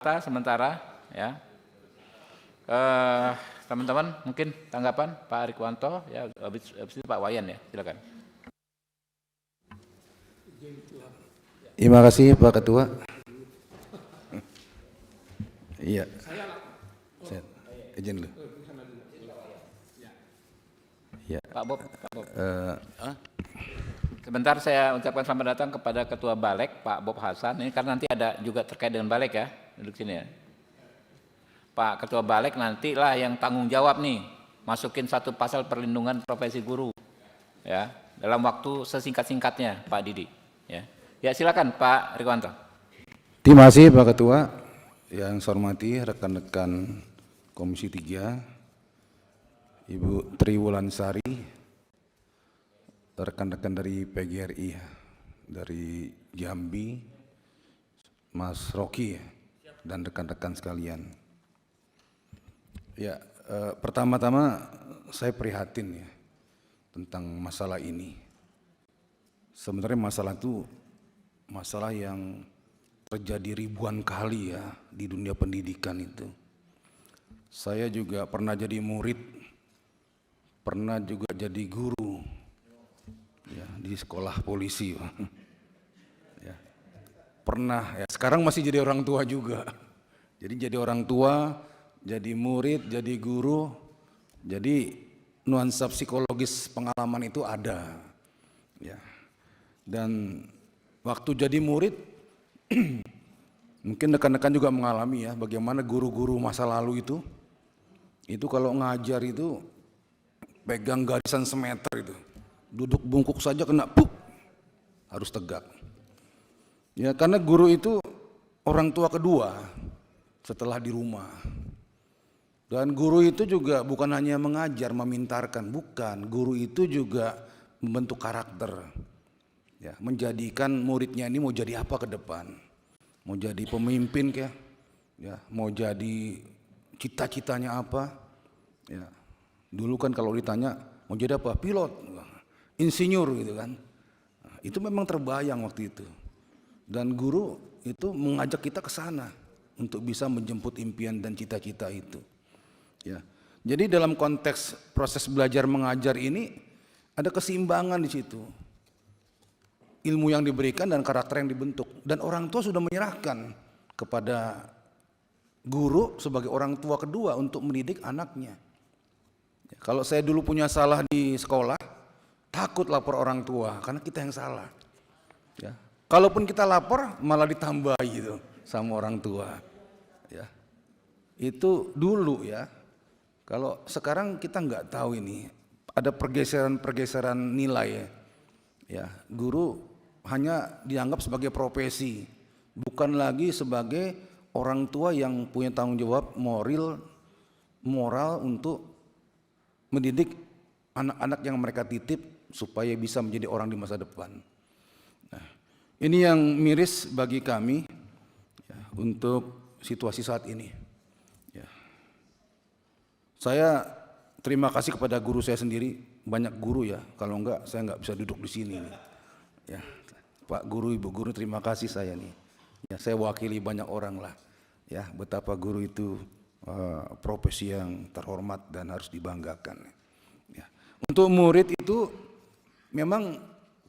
sementara ya. Teman-teman mungkin tanggapan Pak Rikwanto ya, habis itu Pak Wayan ya, silakan. Terima kasih Pak Ketua. Iya. Saya izin dulu. Ya. Pak Bob. Sebentar saya ucapkan selamat datang kepada Ketua Balek Pak Bob Hasan. Ini karena nanti ada juga terkait dengan Balek ya, duduk sini ya. Pak Ketua Balek nantilah yang tanggung jawab nih, masukin satu pasal perlindungan profesi guru ya, dalam waktu sesingkat-singkatnya Pak Didi ya. Ya silakan Pak Rikwanto. Terima kasih Pak Ketua. Yang saya hormati rekan-rekan Komisi 3, Ibu Tri Wulansari, rekan-rekan dari PGRI, dari Jambi, Mas Rocky, dan rekan-rekan sekalian. Ya, pertama-tama saya prihatin ya tentang masalah ini. Sebenarnya masalah itu masalah yang terjadi ribuan kali ya di dunia pendidikan itu. Saya juga pernah jadi murid, pernah juga jadi guru ya, di sekolah polisi. Ya. Pernah ya, sekarang masih jadi orang tua juga. Jadi jadi orang tua, jadi murid, jadi guru, jadi nuansa psikologis pengalaman itu ada. Ya. Dan waktu jadi murid, mungkin rekan-rekan juga mengalami ya, bagaimana guru-guru masa lalu itu kalau ngajar itu pegang garisan semeter itu, duduk bungkuk saja kena puk, harus tegak. Ya karena guru itu orang tua kedua setelah di rumah. Dan guru itu juga bukan hanya mengajar, memintarkan, bukan. Guru itu juga membentuk karakter. Ya, menjadikan muridnya ini mau jadi apa ke depan. Mau jadi pemimpin kah? Ya, mau jadi cita-citanya apa? Ya. Dulu kan kalau ditanya mau jadi apa? Pilot, insinyur gitu kan. Nah, itu memang terbayang waktu itu. Dan guru itu mengajak kita ke sana untuk bisa menjemput impian dan cita-cita itu. Ya. Jadi dalam konteks proses belajar mengajar ini ada keseimbangan di situ. Ilmu yang diberikan dan karakter yang dibentuk, dan orang tua sudah menyerahkan kepada guru sebagai orang tua kedua untuk mendidik anaknya. Ya, kalau saya dulu punya salah di sekolah, takut lapor orang tua karena kita yang salah. Ya. Kalaupun kita lapor malah ditambahi gitu sama orang tua. Ya. Itu dulu ya. Kalau sekarang kita nggak tahu ini, ada pergeseran nilai ya. Ya, guru hanya dianggap sebagai profesi, bukan lagi sebagai orang tua yang punya tanggung jawab moral untuk mendidik anak-anak yang mereka titip supaya bisa menjadi orang di masa depan. Nah, ini yang miris bagi kami ya, untuk situasi saat ini. Ya. Saya terima kasih kepada guru saya sendiri, banyak guru ya, kalau enggak saya enggak bisa duduk di sini nih. Ya, Pak Guru, Ibu Guru, terima kasih saya nih. Ya, saya wakili banyak orang lah. Ya, betapa guru itu profesi yang terhormat dan harus dibanggakan. Ya. Untuk murid itu memang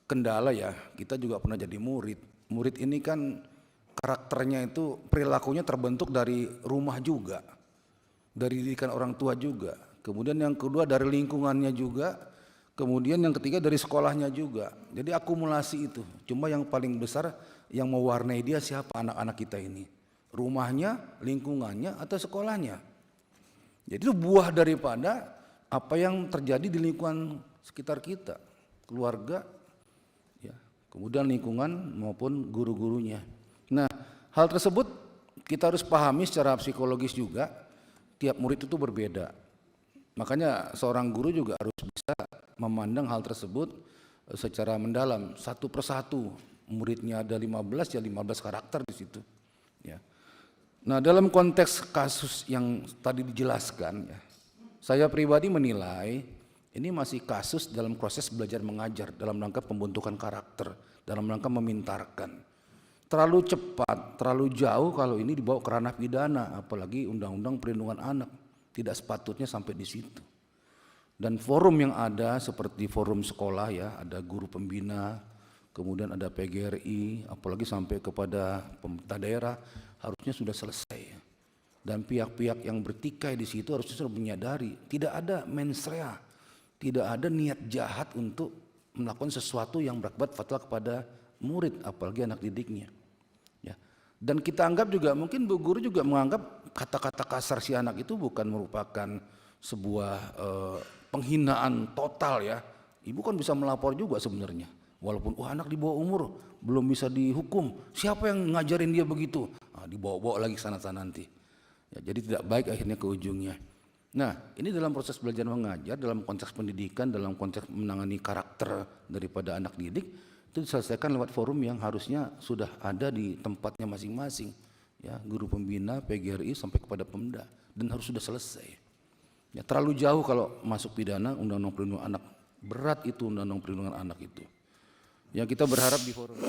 kendala ya. Kita juga pernah jadi murid. Murid ini kan karakternya itu, perilakunya terbentuk dari rumah juga, dari didikan orang tua juga. Kemudian yang kedua dari lingkungannya juga. Kemudian yang ketiga dari sekolahnya juga. Jadi akumulasi itu. Cuma yang paling besar yang mewarnai dia siapa anak-anak kita ini. Rumahnya, lingkungannya, atau sekolahnya. Jadi itu buah daripada apa yang terjadi di lingkungan sekitar kita. Keluarga, ya, kemudian lingkungan maupun guru-gurunya. Nah, hal tersebut kita harus pahami secara psikologis juga. Tiap murid itu berbeda. Makanya seorang guru juga harus bisa memandang hal tersebut secara mendalam, satu persatu. Muridnya ada 15, ya 15 karakter di situ. Ya. Nah, dalam konteks kasus yang tadi dijelaskan, ya, saya pribadi menilai ini masih kasus dalam proses belajar mengajar dalam rangka pembentukan karakter, dalam rangka memintarkan. terlalu cepat, terlalu jauh kalau ini dibawa ke ranah pidana, apalagi Undang-Undang Perlindungan Anak. Tidak sepatutnya sampai di situ. Dan forum yang ada seperti forum sekolah ya, ada guru pembina, kemudian ada PGRI, apalagi sampai kepada pemerintah daerah, harusnya sudah selesai. Dan pihak-pihak yang bertikai di situ harusnya sudah menyadari tidak ada mens rea, tidak ada niat jahat untuk melakukan sesuatu yang berakibat fatal kepada murid, apalagi anak didiknya. Ya. Dan kita anggap juga, mungkin Bu Guru juga menganggap kata-kata kasar si anak itu bukan merupakan sebuah penghinaan total ya. Ibu kan bisa melapor juga sebenarnya. Walaupun anak di bawah umur belum bisa dihukum. Siapa yang ngajarin dia begitu? Dibawa-bawa lagi sana-sana nanti. Ya, jadi tidak baik akhirnya ke ujungnya. Nah, ini dalam proses belajar mengajar, dalam konteks pendidikan, dalam konteks menangani karakter daripada anak didik, itu diselesaikan lewat forum yang harusnya sudah ada di tempatnya masing-masing. Ya, guru pembina, PGRI sampai kepada Pemda, dan harus sudah selesai. Ya, terlalu jauh kalau masuk pidana, Undang-Undang Perlindungan Anak, berat itu Undang-Undang Perlindungan Anak itu. Yang kita berharap di forum